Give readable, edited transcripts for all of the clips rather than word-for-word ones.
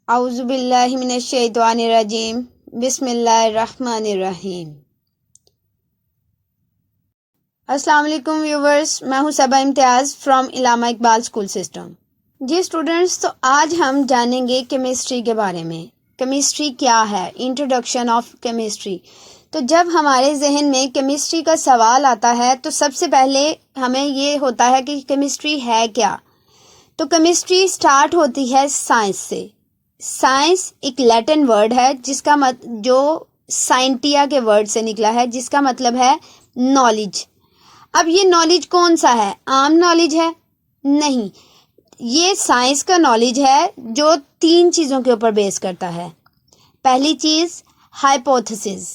औज़ुबिल्लाहि मिनश्शैतानिर्रजीम बिस्मिल्लाहिर्रहमानिर्रहीम। अस्सलाम वालेकुम व्यूवर्स, मैं हूं Saba Imtiaz from Allama Iqbal school system. जी स्टूडेंट्स, तो आज हम जानेंगे केमिस्ट्री के बारे में। केमिस्ट्री क्या है, इंट्रोडक्शन ऑफ केमिस्ट्री। तो जब हमारे जहन में केमिस्ट्री का सवाल आता है तो सबसे पहले हमें ये होता है कि केमिस्ट्री है क्या। तो केमिस्ट्री स्टार्ट होती है साइंस से। साइंस एक लैटिन वर्ड है जिसका जो साइंटिया के वर्ड से निकला है, जिसका मतलब है नॉलेज। अब ये नॉलेज कौन सा है? आम नॉलेज है? नहीं, ये साइंस का नॉलेज है जो 3 चीज़ों के ऊपर बेस करता है। पहली चीज़ हाइपोथेसिस,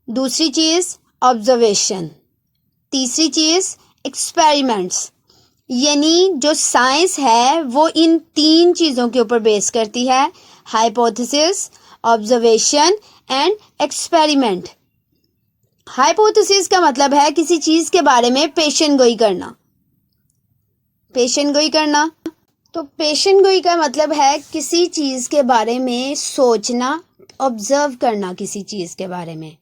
दूसरी चीज़ ऑब्जर्वेशन, तीसरी चीज़ एक्सपेरिमेंट्स। यानी जो साइंस है वो इन 3 चीज़ों के ऊपर बेस करती है, hypothesis, observation and experiment. Hypothesis का मतलब है किसी चीज़ के बारे में पेशन गोई करना। पेशन गोई करना, तो पेशन गोई का मतलब है किसी चीज़ के बारे में सोचना, ऑब्जर्व करना किसी चीज़ के बारे में।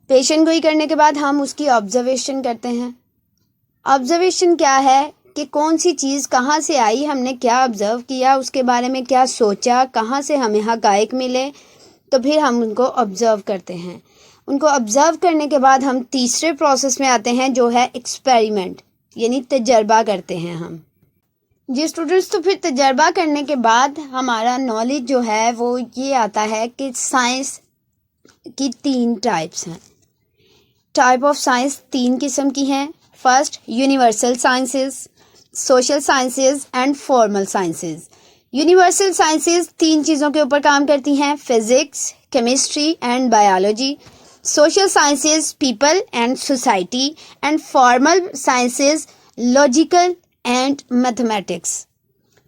पेशन गोई करने के बाद हम उसकी ऑब्जर्वेशन करते हैं। ऑब्जर्वेशन क्या है कि कौन सी चीज़ कहाँ से आई, हमने क्या ऑब्ज़र्व किया, उसके बारे में क्या सोचा, कहाँ से हमें हक़ाइक़ मिले, तो फिर हम उनको ऑब्ज़र्व करते हैं। उनको ऑब्ज़र्व करने के बाद हम तीसरे प्रोसेस में आते हैं जो है एक्सपेरिमेंट, यानी तजर्बा करते हैं हम। जी स्टूडेंट्स, तो फिर तजर्बा करने के बाद हमारा नॉलेज जो है वो ये आता है कि साइंस की 3 टाइप्स हैं। टाइप ऑफ साइंस 3 किस्म की हैं। First, universal sciences, social sciences and formal sciences. Universal sciences 3 चीज़ों के ऊपर काम करती हैं, physics, chemistry and biology. Social sciences people and society and formal sciences logical and mathematics.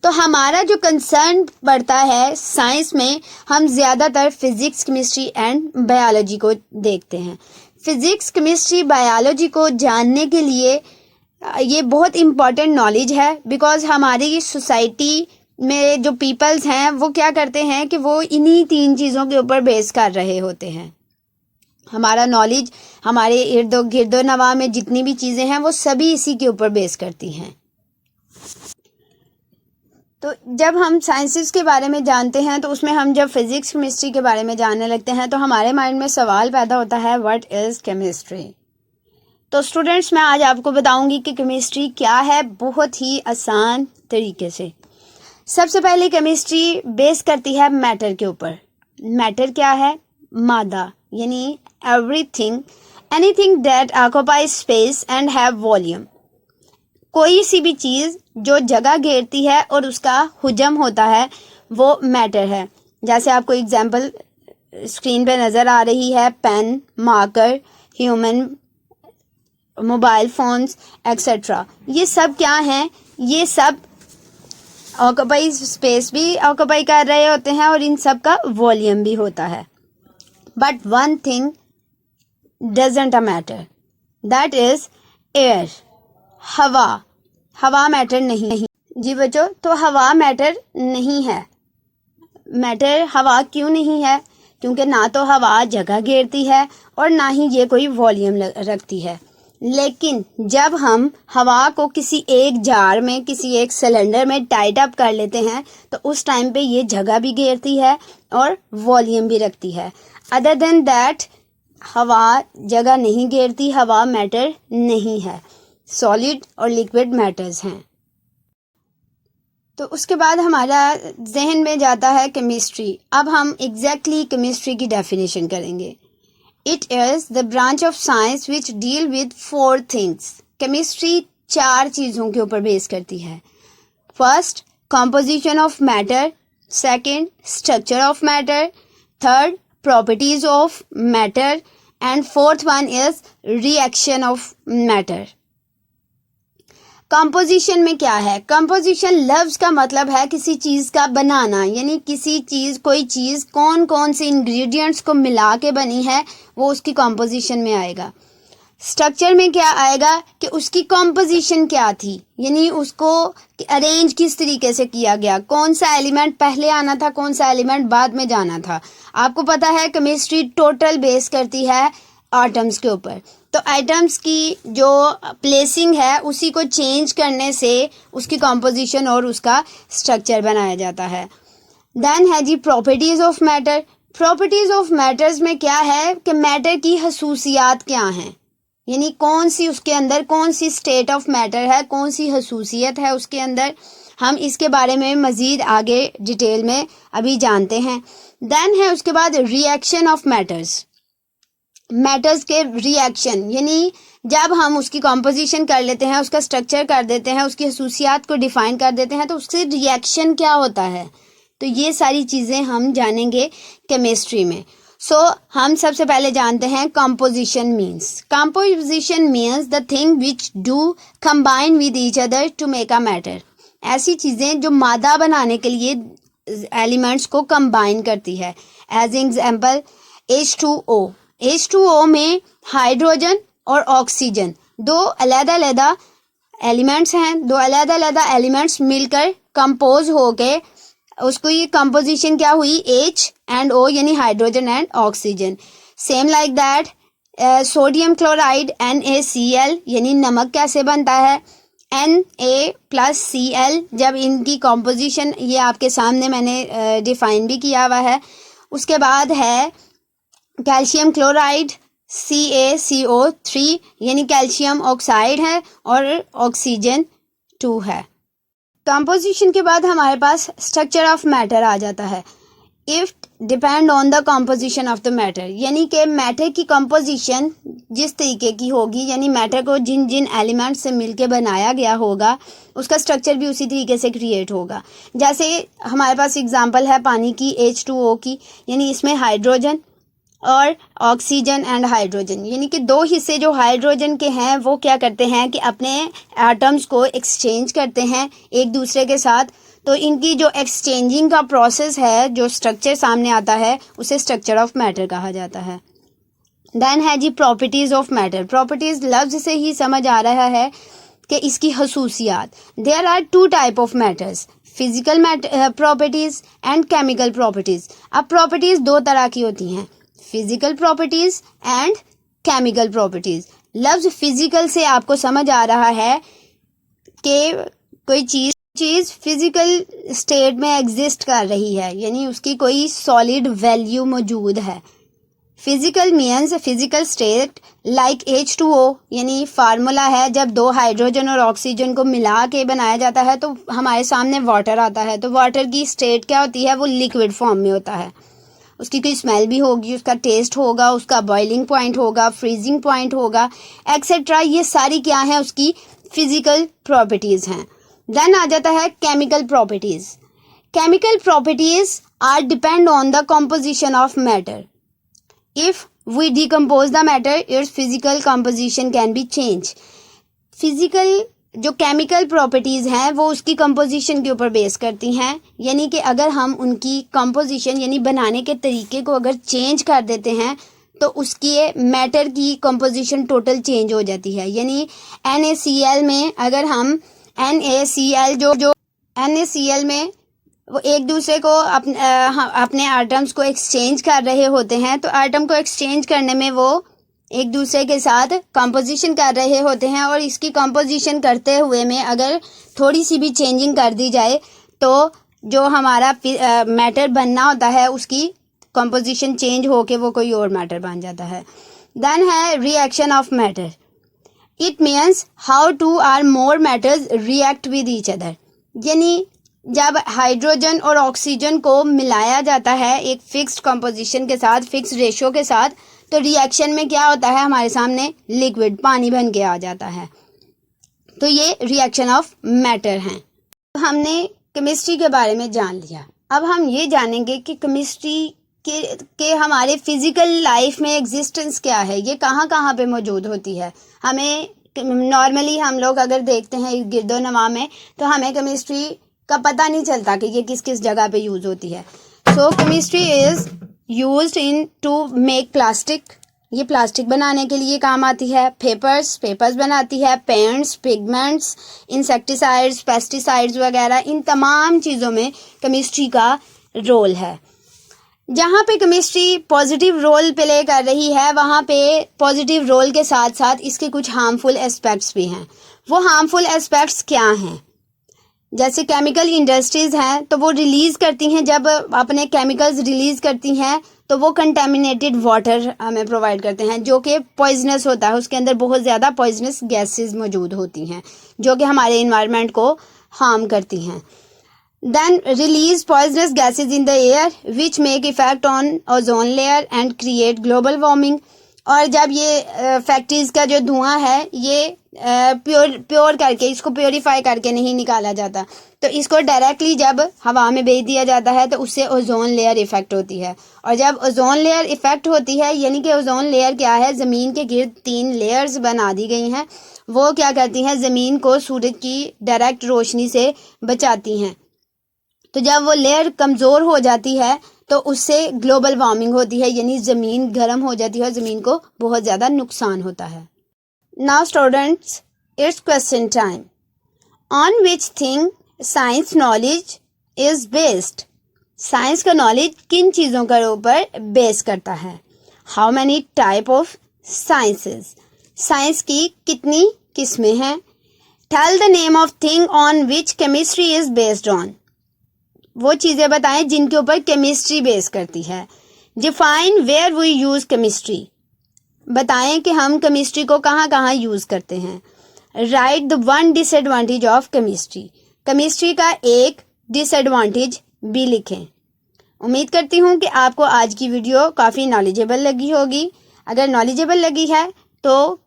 तो हमारा जो कंसर्न पड़ता है साइंस में, हम ज़्यादातर फिजिक्स, केमिस्ट्री एंड बायोलॉजी को देखते हैं। फिजिक्स, केमिस्ट्री, बायोलॉजी को जानने के लिए ये बहुत इम्पॉर्टेंट नॉलेज है, बिकॉज हमारी सोसाइटी में जो पीपल्स हैं वो क्या करते हैं कि वो इन्हीं 3 चीज़ों के ऊपर बेस कर रहे होते हैं। हमारा नॉलेज, हमारे इर्द गिर्द नवा में जितनी भी चीज़ें हैं वो सभी इसी के ऊपर बेस करती हैं। तो जब हम साइंसेस के बारे में जानते हैं तो उसमें हम जब फिज़िक्स, केमिस्ट्री के बारे में जानने लगते हैं तो हमारे माइंड में सवाल पैदा होता है, व्हाट इज़ केमिस्ट्री। तो स्टूडेंट्स, मैं आज आपको बताऊंगी कि केमिस्ट्री क्या है, बहुत ही आसान तरीके से। सबसे पहले केमिस्ट्री बेस करती है मैटर के ऊपर। मैटर क्या है? मादा, यानी everything, anything that occupies space and have volume. कोई सी भी चीज़ जो जगह घेरती है और उसका हुजम होता है वो मैटर है। जैसे आपको एग्जांपल स्क्रीन पे नज़र आ रही है, pen, marker, human, mobile phones etcetera. ये सब क्या हैं? ये सब ऑक्यूपाई स्पेस भी ऑक्यूपाई कर रहे होते हैं और इन सब का वॉल्यूम भी होता है। But one thing doesn't a matter, that is air. हवा, हवा मैटर नहीं। जी बच्चों, तो हवा मैटर नहीं है। मैटर हवा क्यों नहीं है? क्योंकि ना तो हवा जगह घेरती है और ना ही ये कोई वॉल्यूम रखती है। लेकिन जब हम हवा को किसी एक जार में, किसी एक सिलेंडर में टाइट अप कर लेते हैं तो उस टाइम पे ये जगह भी घेरती है और वॉल्यूम भी रखती है। अदर देन दैट हवा जगह नहीं घेरती, हवा मैटर नहीं है। सॉलिड और लिक्विड मैटर्स हैं। तो उसके बाद हमारा जहन में जाता है केमिस्ट्री। अब हम एग्जैक्टली केमिस्ट्री की डेफिनेशन करेंगे। It is the branch of science which deal with 4 things. Chemistry 4 चीज़ों के ऊपर बेस करती है। First, composition of matter. Second, structure of matter. Third, properties of matter. And fourth one is reaction of matter. Composition में क्या है? Composition लफ्ज़ का मतलब है किसी चीज़ का बनाना, यानी किसी चीज़, कोई चीज़ कौन कौन से इंग्रेडिएंट्स को मिला के बनी है वो उसकी कंपोजिशन में आएगा। स्ट्रक्चर में क्या आएगा कि उसकी कॉम्पोजिशन क्या थी, यानी उसको अरेंज किस तरीके से किया गया, कौन सा एलिमेंट पहले आना था, कौन सा एलिमेंट बाद में जाना था। आपको पता है केमिस्ट्री टोटल बेस करती है एटम्स के ऊपर, तो एटम्स की जो प्लेसिंग है उसी को चेंज करने से उसकी कॉम्पोजिशन और उसका स्ट्रक्चर बनाया जाता है। देन है जी properties of matter. Properties of matters में क्या है कि मैटर की खसूसियात क्या हैं, यानी कौन सी उसके अंदर कौन सी स्टेट ऑफ मैटर है, कौन सी खसूसियत है उसके अंदर, हम इसके बारे में मज़ीद आगे डिटेल में अभी जानते हैं। देन है उसके बाद रिएक्शन ऑफ मैटर्स। मैटर्स के रिएक्शन, यानी जब हम उसकी कॉम्पोजिशन कर लेते हैं, उसका स्ट्रक्चर कर देते हैं, उसकी खसूसियात को डिफाइन कर देते हैं, तो उससे रिएक्शन क्या होता है, तो ये सारी चीज़ें हम जानेंगे केमिस्ट्री में। हम सबसे पहले जानते हैं composition means. Composition means the thing which do combine with each other to make a matter. ऐसी चीज़ें जो मादा बनाने के लिए एलिमेंट्स को कंबाइन करती है। As example H2O। H2O में हाइड्रोजन और ऑक्सीजन दो अलग-अलग एलिमेंट्स हैं, दो अलग-अलग एलिमेंट्स मिलकर कंपोज होके उसको ये कंपोजिशन क्या हुई, H and O, यानी hydrogen and oxygen. Same like that sodium chloride NaCl, यानी नमक कैसे बनता है, Na+Cl। जब इनकी कंपोजिशन ये आपके सामने मैंने डिफाइन भी किया हुआ है। उसके बाद है कैल्शियम क्लोराइड CaCO3, यानी कैल्शियम ऑक्साइड है और ऑक्सीजन 2 है। कंपोजिशन के बाद हमारे पास स्ट्रक्चर ऑफ मैटर आ जाता है। If depend on the composition of the matter, यानी कि मैटर की कंपोजिशन जिस तरीके की होगी, यानी मैटर को जिन जिन एलिमेंट से मिलके बनाया गया होगा उसका स्ट्रक्चर भी उसी तरीके से क्रिएट होगा। जैसे हमारे पास एग्जांपल है पानी की H2O की, यानी इसमें हाइड्रोजन और ऑक्सीजन एंड हाइड्रोजन, यानी कि दो हिस्से जो हाइड्रोजन के हैं वो क्या करते हैं कि अपने एटम्स को एक्सचेंज करते हैं एक दूसरे के साथ। तो इनकी जो एक्सचेंजिंग का प्रोसेस है, जो स्ट्रक्चर सामने आता है, उसे स्ट्रक्चर ऑफ मैटर कहा जाता है। देन है जी प्रॉपर्टीज ऑफ मैटर। प्रॉपर्टीज लफ्ज से ही समझ आ रहा है कि इसकी खसूसियात। There are 2 type of matters, physical properties and chemical properties. अब प्रॉपर्टीज 2 तरह की होती हैं, physical properties and chemical properties. लफ्ज फिजिकल से आपको समझ आ रहा है कि कोई चीज फिजिकल स्टेट में एग्जिस्ट कर रही है, यानी उसकी कोई सॉलिड वैल्यू मौजूद है। Physical means physical state like H2O, यानी फार्मूला है जब 2 हाइड्रोजन और ऑक्सीजन को मिला के बनाया जाता है तो हमारे सामने वाटर आता है। तो वाटर की स्टेट क्या होती है, वो लिक्विड फॉर्म में होता है। उसकी कोई स्मेल भी होगी, उसका टेस्ट होगा, उसका बॉइलिंग पॉइंट होगा, फ्रीजिंग पॉइंट होगा, एक्सेट्रा। ये सारी क्या है, उसकी फिजिकल प्रॉपर्टीज हैं। देन आ जाता है chemical properties. Chemical properties are depend on the composition of matter. If we decompose the matter, it's physical composition can be change. Physical जो केमिकल प्रॉपर्टीज़ हैं वो उसकी कंपोजिशन के ऊपर बेस करती हैं, यानी कि अगर हम उनकी कंपोजिशन यानी बनाने के तरीके को अगर चेंज कर देते हैं तो उसकी मैटर की कंपोजिशन टोटल चेंज हो जाती है। यानी NaCl में अगर हम NaCl जो NaCl में वो एक दूसरे को अपने एटम्स को एक्सचेंज कर रहे होते हैं, तो एटम को एक्सचेंज करने में वो एक दूसरे के साथ कंपोजिशन कर रहे होते हैं, और इसकी कंपोजिशन करते हुए में अगर थोड़ी सी भी चेंजिंग कर दी जाए तो जो हमारा मैटर बनना होता है उसकी कंपोजिशन चेंज होके वो कोई और मैटर बन जाता है। देन है reaction of matter. It means how 2 or more matters react with each other, यानी जब हाइड्रोजन और ऑक्सीजन को मिलाया जाता है एक फिक्स्ड कंपोजिशन के साथ, फिक्स्ड रेशियो के साथ, तो रिएक्शन में क्या होता है, हमारे सामने लिक्विड पानी बन के आ जाता है। तो ये रिएक्शन ऑफ मैटर हैं। हमने केमिस्ट्री के बारे में जान लिया। अब हम ये जानेंगे कि केमिस्ट्री के हमारे फिजिकल लाइफ में एग्जिस्टेंस क्या है, ये कहाँ कहाँ पे मौजूद होती है। हमें नॉर्मली हम लोग अगर देखते हैं गिरदो नवा में तो हमें केमिस्ट्री का पता नहीं चलता कि ये किस किस जगह पे यूज़ होती है। So chemistry is used in to make plastic, ये प्लास्टिक बनाने के लिए काम आती है। पेपर्स बनाती है। पेंट्स, पिगमेंट्स, इंसेक्टिसाइड्स, पेस्टिसाइड्स वगैरह, इन तमाम चीज़ों में केमिस्ट्री का रोल है। जहाँ पे केमिस्ट्री पॉजिटिव रोल प्ले कर रही है, वहाँ पे पॉजिटिव रोल के साथ साथ इसके कुछ हार्मफुल एस्पेक्ट्स भी हैं। वो हार्मफुल एस्पेक्ट्स क्या हैं? जैसे केमिकल इंडस्ट्रीज़ हैं, तो वो रिलीज़ करती हैं, जब अपने केमिकल्स रिलीज़ करती हैं तो वो कंटेमिनेटेड वाटर हमें प्रोवाइड करते हैं, जो कि पॉइजनस होता है। उसके अंदर बहुत ज़्यादा पॉइजनस गैसेस मौजूद होती हैं, जो कि हमारे इन्वायरमेंट को हार्म करती हैं। Then release poisonous gases in the air which make effect on ozone layer and create global warming। और जब ये फैक्ट्रीज का जो धुआं है, ये प्योर करके, इसको प्योरीफाई करके नहीं निकाला जाता, तो इसको डायरेक्टली जब हवा में भेज दिया जाता है तो उससे ओजोन लेयर इफेक्ट होती है। और जब ओजोन लेयर इफेक्ट होती है, यानी कि ओजोन लेयर क्या है, ज़मीन के गिर्द 3 लेयर्स बना दी गई हैं। वो क्या करती हैं, ज़मीन को सूरज की डायरेक्ट रोशनी से बचाती हैं। तो जब वो लेयर कमज़ोर हो जाती है तो उससे ग्लोबल वार्मिंग होती है, यानी ज़मीन गर्म हो जाती है और ज़मीन को बहुत ज़्यादा नुकसान होता है। Now students, it's question time. On which thing science knowledge is based? Science का नॉलेज किन चीज़ों के ऊपर बेस करता है? How many type of sciences? Science की कितनी किस्में हैं? Tell the name of thing on which chemistry is based on. वो चीज़ें बताएं जिनके ऊपर केमिस्ट्री बेस करती है। Define where we use chemistry. बताएं कि हम केमिस्ट्री को कहाँ कहाँ यूज़ करते हैं। Right the one disadvantage of chemistry. Chemistry का एक डिसएडवांटेज भी लिखें। उम्मीद करती हूँ कि आपको आज की वीडियो काफ़ी नॉलेजेबल लगी होगी। अगर नॉलेजेबल लगी है तो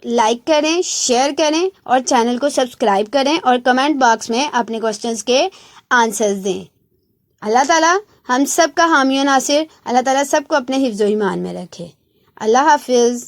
लाइक करें, शेयर करें और चैनल को सब्सक्राइब करें और कमेंट बॉक्स में अपने क्वेश्चंस के आंसर्स दें। अल्लाह ताला हम सब का हामी और नासिर। अल्लाह ताला सबको अपने हिफ्ज़ व ईमान में रखे। अल्लाह हाफिज़।